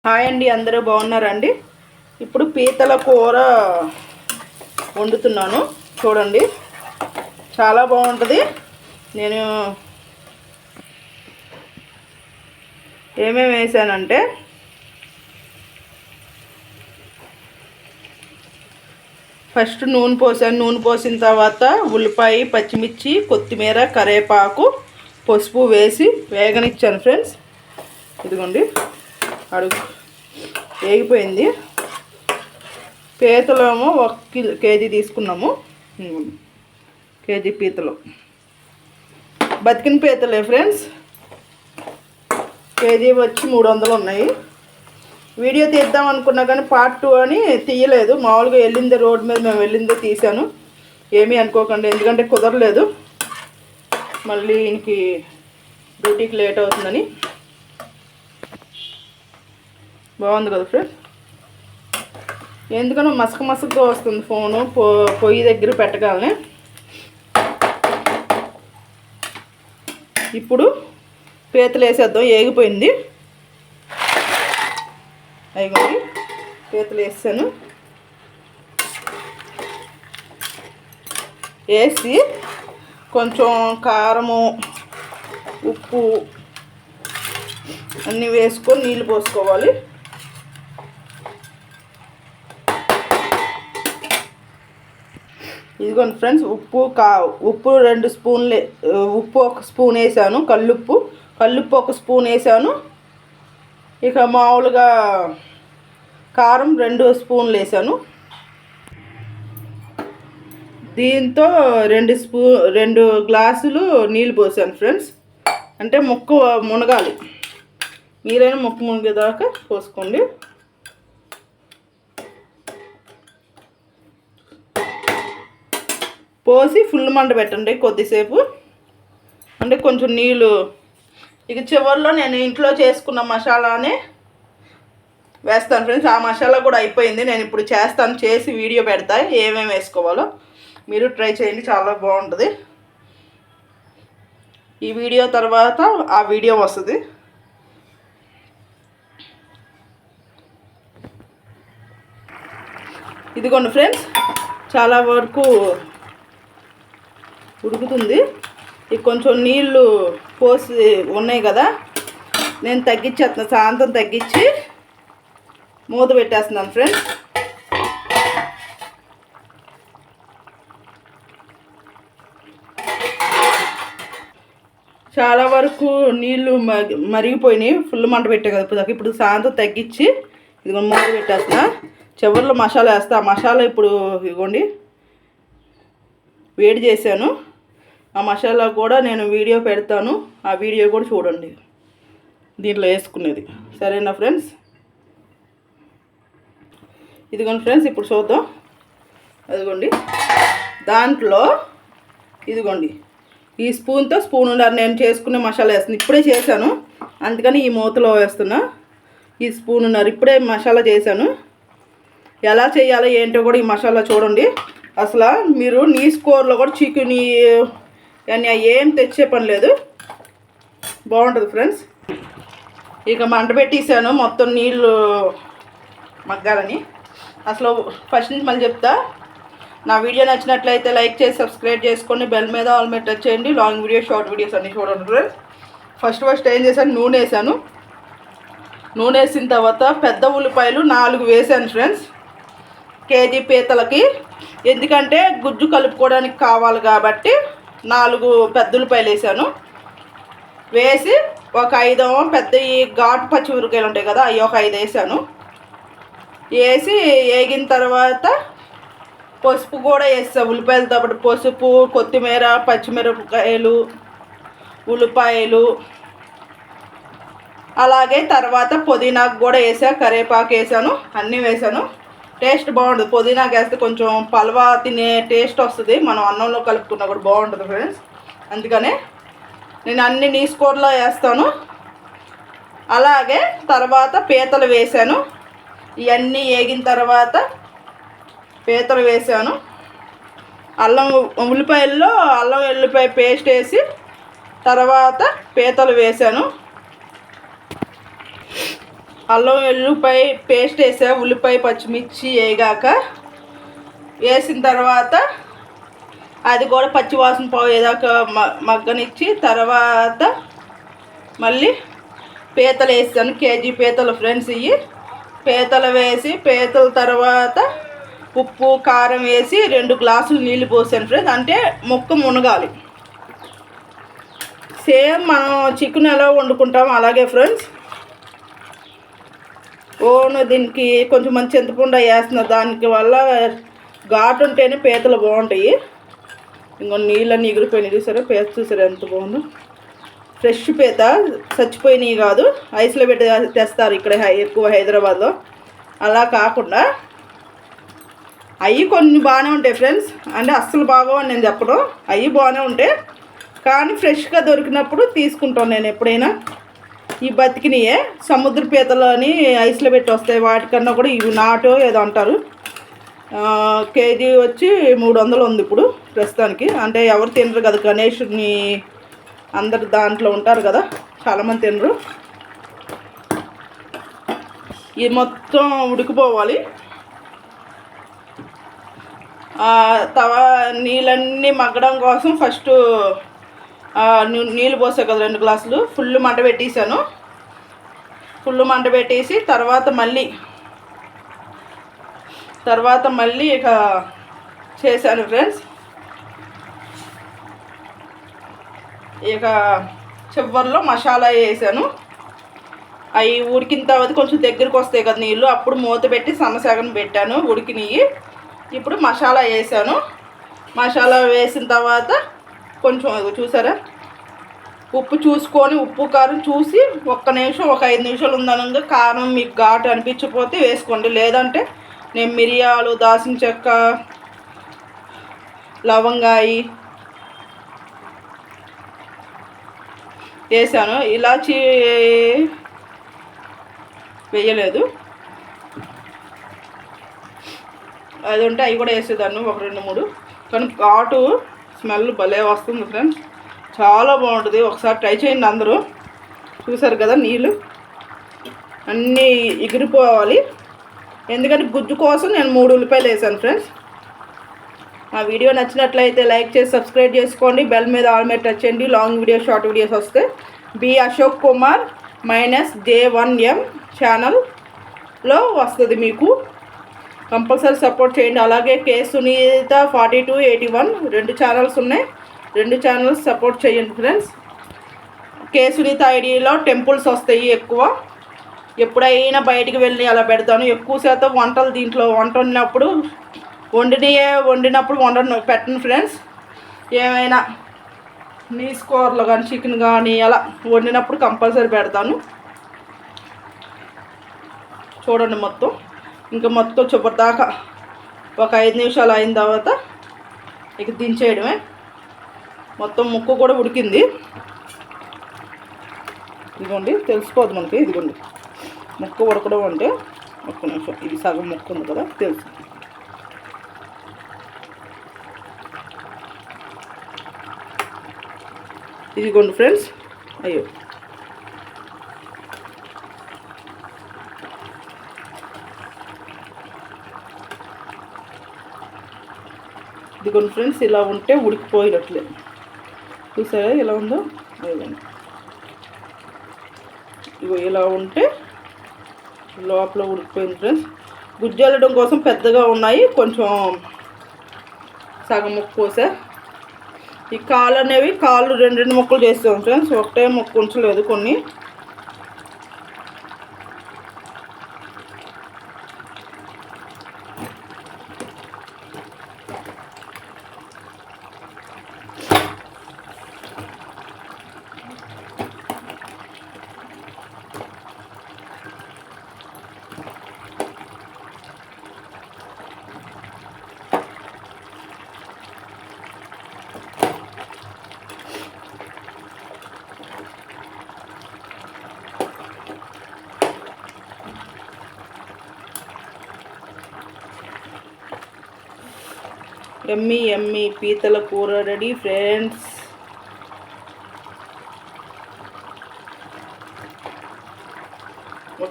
Hi అండి, అందరూ బాగున్నారండి. ఇప్పుడు పీతల కూర వండుతున్నాను. చూడండి, చాలా బాగుంటుంది. నేను ఏమేమి వేసానంటే ఫస్ట్ నూనె పోసాను. నూనె పోసిన తర్వాత ఉల్లిపాయ, పచ్చిమిర్చి, కొత్తిమీర, కరివేపాకు, పసుపు వేసి వేగనిచ్చాను ఫ్రెండ్స్. ఇదిగోండి, అడుగు వేగిపోయింది. పీతలేమో 1 కేజీ తీసుకున్నాము. కేజీ పీతలు బతికిన పీతలే ఫ్రెండ్స్. కేజీ వచ్చి 300 ఉన్నాయి. వీడియో తీద్దాం అనుకున్నా కానీ పార్ట్ 2 అని తీయలేదు. మామూలుగా వెళ్ళిందే, రోడ్డు మీద మేము వెళ్ళిందే తీసాను. ఏమీ అనుకోకండి, ఎందుకంటే కుదరలేదు. మళ్ళీ ఈయనకి డ్యూటీకి లేట్ అవుతుందని. బాగుంది కదా ఫ్రెండ్స్. ఎందుకనో మసకగా వస్తుంది ఫోను పొయ్యి దగ్గర పెట్టగానే. ఇప్పుడు పీతలు వేసేద్దాం. ఏగిపోయింది. అయిపోయి పీతలు వేసాను. వేసి కొంచెం కారము, ఉప్పు అన్నీ వేసుకొని నీళ్ళు పోసుకోవాలి. ఇదిగోండి ఫ్రెండ్స్, ఉప్పు 2 స్పూన్లు, ఉప్పు 1 స్పూన్ వేసాను. కల్లుప్పు 1 స్పూన్ వేసాను. ఇక మామూలుగా కారం 2 స్పూన్లు వేసాను. దీంతో 2 గ్లాసులు నీళ్ళు పోసాను ఫ్రెండ్స్. అంటే ముక్క మునగాలి. మీరైనా ముక్క మునిగేదాకా పోసుకోండి. పోసి ఫుల్ మంట పెట్టండి కొద్దిసేపు. అంటే కొంచెం నీళ్ళు. ఇక చివరిలో నేను ఇంట్లో చేసుకున్న మసాలానే వేస్తాను ఫ్రెండ్స్. ఆ మసాలా కూడా అయిపోయింది. నేను ఇప్పుడు చేస్తాను, చేసి వీడియో పెడతా ఏమేమి వేసుకోవాలో. మీరు ట్రై చేయండి, చాలా బాగుంటుంది. ఈ వీడియో తర్వాత ఆ వీడియో వస్తుంది. ఇదిగోండి ఫ్రెండ్స్, చాలా వరకు ఉడుకుతుంది. ఇక కొంచెం నీళ్ళు పోసి ఉన్నాయి కదా, నేను తగ్గించేస్తున్నాను. సాయంత్రం తగ్గించి మూత పెట్టేస్తున్నాను ఫ్రెండ్స్. చాలా వరకు నీళ్ళు మరిగిపోయినాయి. ఫుల్ మంట పెట్టే కదా ఇప్పుడు సాయంత్రం తగ్గించి ఇదిగో మూత పెట్టేస్తున్నా. చివరిలో మసాలా వేస్తా. ఆ మసాలా ఇప్పుడు ఇదిగోండి వేడి చేశాను. ఆ మసాలా కూడా నేను వీడియో పెడతాను. ఆ వీడియో కూడా చూడండి, దీంట్లో వేసుకునేది. సరేనా ఫ్రెండ్స్? ఇదిగోండి ఫ్రెండ్స్, ఇప్పుడు చూద్దాం. అదిగోండి, దాంట్లో ఇదిగోండి ఈ స్పూన్తో స్పూనున్నర నేను చేసుకునే మసాలా వేస్తాను. ఇప్పుడే చేశాను, అందుకని ఈ మూతలో వేస్తున్నా. ఈ స్పూనున్నర ఇప్పుడే మసాలా చేశాను. ఎలా చేయాలో ఏంటో కూడా ఈ మసాలా చూడండి. అసలు మీరు నీస్ కూరలో కూడా చికెన్ అని ఏం తెచ్చే పని లేదు. బాగుంటుంది ఫ్రెండ్స్. ఇక మంట పెట్టేసాను మొత్తం నీళ్ళు మగ్గాలని. అసలు ఫస్ట్ నుంచి మళ్ళీ చెప్తా. నా వీడియో నచ్చినట్లయితే లైక్ చేసి సబ్స్క్రైబ్ చేసుకోండి. బెల్ మీద ఆల్ మీద టచ్ చేయండి. లాంగ్ వీడియో, షార్ట్ వీడియోస్ అన్నీ చూడండి ఫ్రెండ్స్. ఫస్ట్ ఏం చేశాను, నూనె వేసాను. నూనె వేసిన తర్వాత పెద్ద ఉల్లిపాయలు 4 వేసాను ఫ్రెండ్స్. కేజీ పీతలకి, ఎందుకంటే గుజ్జు కలుపుకోవడానికి కావాలి కాబట్టి 4 పెద్ద ఉల్లిపాయలు వేసాను. వేసి ఒక 5 పెద్ద ఈ ఘాటు పచ్చిమిరపకాయలు ఉంటాయి కదా, అవి ఒక 5 వేసాను. వేసి వేగిన తర్వాత పసుపు కూడా వేస్తాను. ఉల్లిపాయలతో పాటు పసుపు, కొత్తిమీర, పచ్చిమిరపకాయలు, ఉల్లిపాయలు, అలాగే తర్వాత పుదీనాకు కూడా వేసాను, కరివేపాకు వేసాను, అన్నీ వేసాను. టేస్ట్ బాగుంటుంది. పుదీనాకు వేస్తే కొంచెం పలవా తినే టేస్ట్ వస్తుంది. మనం అన్నంలో కలుపుకున్నా కూడా బాగుంటుంది ఫ్రెండ్స్. అందుకనే నేను అన్ని నీసు కూరలో వేస్తాను. అలాగే తర్వాత పీతలు వేసాను. ఇవన్నీ వేగిన తర్వాత పీతలు వేసాను. ఉల్లిపాయల్లో అల్లం వెల్లిపాయ పేస్ట్ వేసి తర్వాత పీతలు వేసాను. అల్లం వెల్లుల్లిపాయ పేస్ట్ వేసా, ఉల్లిపాయ పచ్చిమిర్చి వేసిన తర్వాత అది కూడా పచ్చివాసన పోయేదాకా మగ్గనిచ్చి తర్వాత మళ్ళీ పీతలు వేసాను. కేజీ పీతలు ఫ్రెండ్స్. ఇవి పీతలు వేసి పీతల తర్వాత ఉప్పు కారం వేసి 2 గ్లాసులు నీళ్ళు పోసాను ఫ్రెండ్స్. అంటే ముక్క మునగాలి. సేమ్ మనం చికెన్ ఎలా వండుకుంటాం అలాగే ఫ్రెండ్స్. దీనికి కొంచెం మంచి చింతపండు వేస్తున్నా, దానికి వల్ల ఘాటు ఉంటేనే పీతలు బాగుంటాయి. ఇంకో నీళ్ళన్నీ ఎగిరిపోయినాయి చూసారా, పీత చూసారా ఎంత బాగుందో. ఫ్రెష్ పీత, చచ్చిపోయినవి కాదు, ఐస్లో పెట్టి తెస్తారు ఇక్కడ ఎక్కువ హైదరాబాద్లో. అలా కాకుండా అవి కొన్ని బాగానే ఉంటాయి ఫ్రెండ్స్. అంటే అస్సలు బాగోవని నేను చెప్పడం, అవి బాగానే ఉంటాయి కానీ ఫ్రెష్గా దొరికినప్పుడు తీసుకుంటాను నేను ఎప్పుడైనా. ఈ బతికినయే సముద్ర పీతలు అని ఐస్లో పెట్టి వస్తాయి, వాటికన్నా కూడా ఇవి నాటు ఏదో అంటారు. కేజీ వచ్చి 300 ఉంది ఇప్పుడు ప్రస్తుతానికి. అంటే ఎవరు తినరు కదా, గణేషుని అందరు దాంట్లో ఉంటారు కదా, చాలామంది తినరు. ఇది మొత్తం ఉడికిపోవాలి. నీళ్ళన్నీ మగ్గడం కోసం ఫస్ట్ నీళ్ళు పోసా కదా 2 గ్లాసులు, ఫుల్ మంట పెట్టేసాను. ఫుల్ మంట పెట్టేసి తర్వాత మళ్ళీ ఇక చేశాను ఫ్రెండ్స్. ఇక చివరిలో మసాలా వేసాను. అవి ఉడికిన తర్వాత కొంచెం దగ్గరికి వస్తాయి కదా నీళ్ళు, అప్పుడు మూత పెట్టి సన్నసగం పెట్టాను ఉడికినవి. ఇప్పుడు మసాలా వేసాను. మసాలా వేసిన తర్వాత కొంచెం చూసారా, ఉప్పు చూసుకొని, ఉప్పు కారం చూసి 1 నిమిషం 5 నిమిషాలు ఉందనగా కారం మీకు ఘాటు అనిపించకపోతే వేసుకోండి. లేదంటే నేను మిరియాలు, దాల్చిన చెక్క, లవంగాయి వేసాను. ఇలాచి వేయలేదు, అది ఉంటే అవి కూడా వేసేదాన్ని 1, 2, 3. కానీ ఘాటు స్మెల్ భలే వస్తుంది ఫ్రెండ్స్, చాలా బాగుంటుంది. ఒకసారి ట్రై చేయండి అందరూ. చూసారు కదా నీళ్ళు అన్నీ ఎగిరిపోవాలి. ఎందుకంటే గుజ్జు కోసం నేను 3 ఉల్లిపాయలు వేసాను ఫ్రెండ్స్. మా వీడియో నచ్చినట్లయితే లైక్ చేసి సబ్స్క్రైబ్ చేసుకోండి. బెల్ మీద ఆల్ మీద టచ్ చేయండి. లాంగ్ వీడియోస్, షార్ట్ వీడియోస్ వస్తే బి అశోక్ కుమార్ -J1M ఛానల్లో వస్తుంది మీకు. కంపల్సరీ సపోర్ట్ చేయండి. అలాగే కే సునీత 4281 2 ఛానల్స్ ఉన్నాయి. 2 ఛానల్స్ సపోర్ట్ చేయండి ఫ్రెండ్స్. కే సునీత ఐడిలో టెంపుల్స్ వస్తాయి ఎక్కువ. ఎప్పుడైనా బయటికి వెళ్ళి అలా పెడతాను. ఎక్కువ శాతం వంటలు దీంట్లో వండినప్పుడు పెట్టను ఫ్రెండ్స్. ఏమైనా నీస్ కూరలు కానీ, చికెన్ కానీ అలా వండినప్పుడు కంపల్సరీ పెడతాను. చూడండి మొత్తం ఇంకా మొత్తం చివరిదాకా ఒక 5 నిమిషాలు అయిన తర్వాత ఇక దించేయడమే. మొత్తం ముక్క కూడా ఉడికింది. ఇదిగోండి తెలిసిపోదు మనకి. ఇదిగోండి ముక్క ఉడకడం అంటే 1 నిమిషం, ఇది సగం ముక్క ఉంది కదా తెలుసు. ఇదిగోండి ఫ్రెండ్స్. ఇదిగోండి ఫ్రెండ్స్, ఇలా ఉంటే ఉడికిపోయినట్లే. చూసారా ఎలా ఉందో? ఇగో ఇలా ఉంటే లోపల ఉడికిపోయింది ఫ్రెండ్స్. గుజ్జల్లడం కోసం పెద్దగా ఉన్నాయి, కొంచెం సగం ముక్క కోసా. ఈ కాళ్ళు అనేవి 2 ముక్కలు చేస్తాం ఫ్రెండ్స్, ఒకటే ముక్క ఉంచలేదు కొన్ని. ఎమ్మి ఎమ్మి పీతల కూర రెడీ ఫ్రెండ్స్.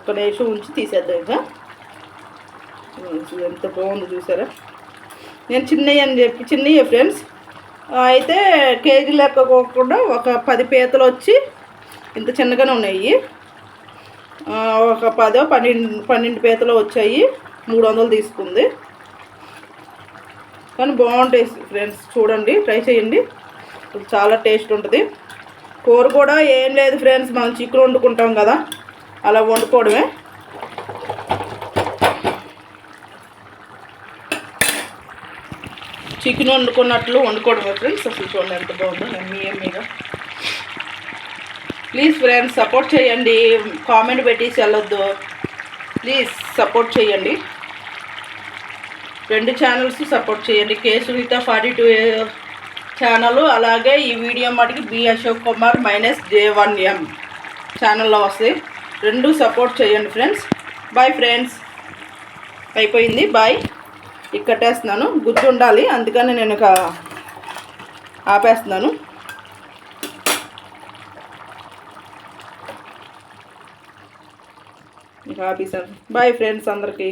ఒక్క నిమిషం ఉంచి తీసేద్దాం ఇంకా. ఎంత బాగుందో చూసారా. నేను చిన్నయ్యే ఫ్రెండ్స్. అయితే కేజీ లెక్క పోకుండా ఒక 10 పీతలు వచ్చి ఇంత చిన్నగానే ఉన్నాయి. ఒక 12 పీతలు వచ్చాయి. 300 తీసుకుంది. కానీ బాగుంటాయి ఫ్రెండ్స్, చూడండి, ట్రై చేయండి. చాలా టేస్ట్ ఉంటుంది. కూర కూడా ఏం లేదు ఫ్రెండ్స్, మనం చికెన్ వండుకుంటాం కదా, అలా వండుకోవడమే. Chicken వండుకున్నట్లు వండుకోవడమే friends. అసలు చూడండి ఎంత బాగుందో, ఎమ్మీగా. ప్లీజ్ ఫ్రెండ్స్ సపోర్ట్ చేయండి, కామెంట్ పెట్టేసి వెళ్ళొద్దు. ప్లీజ్ సపోర్ట్ చేయండి. 2 ఛానల్స్ సపోర్ట్ చేయండి. కే సునీత 42 ఛానల్, అలాగే ఈ వీడియో మటుకి బి అశోక్ కుమార్ -J1M ఛానల్లో వస్తాయి. 2 సపోర్ట్ చేయండి ఫ్రెండ్స్. Bye friends. అయిపోయింది, బాయ్. ఇక కట్టేస్తున్నాను, గుజ్జు ఉండాలి, అందుకని నేను ఇక ఆపేస్తున్నాను. ఇక ఆపేసాను. బాయ్ ఫ్రెండ్స్ అందరికీ.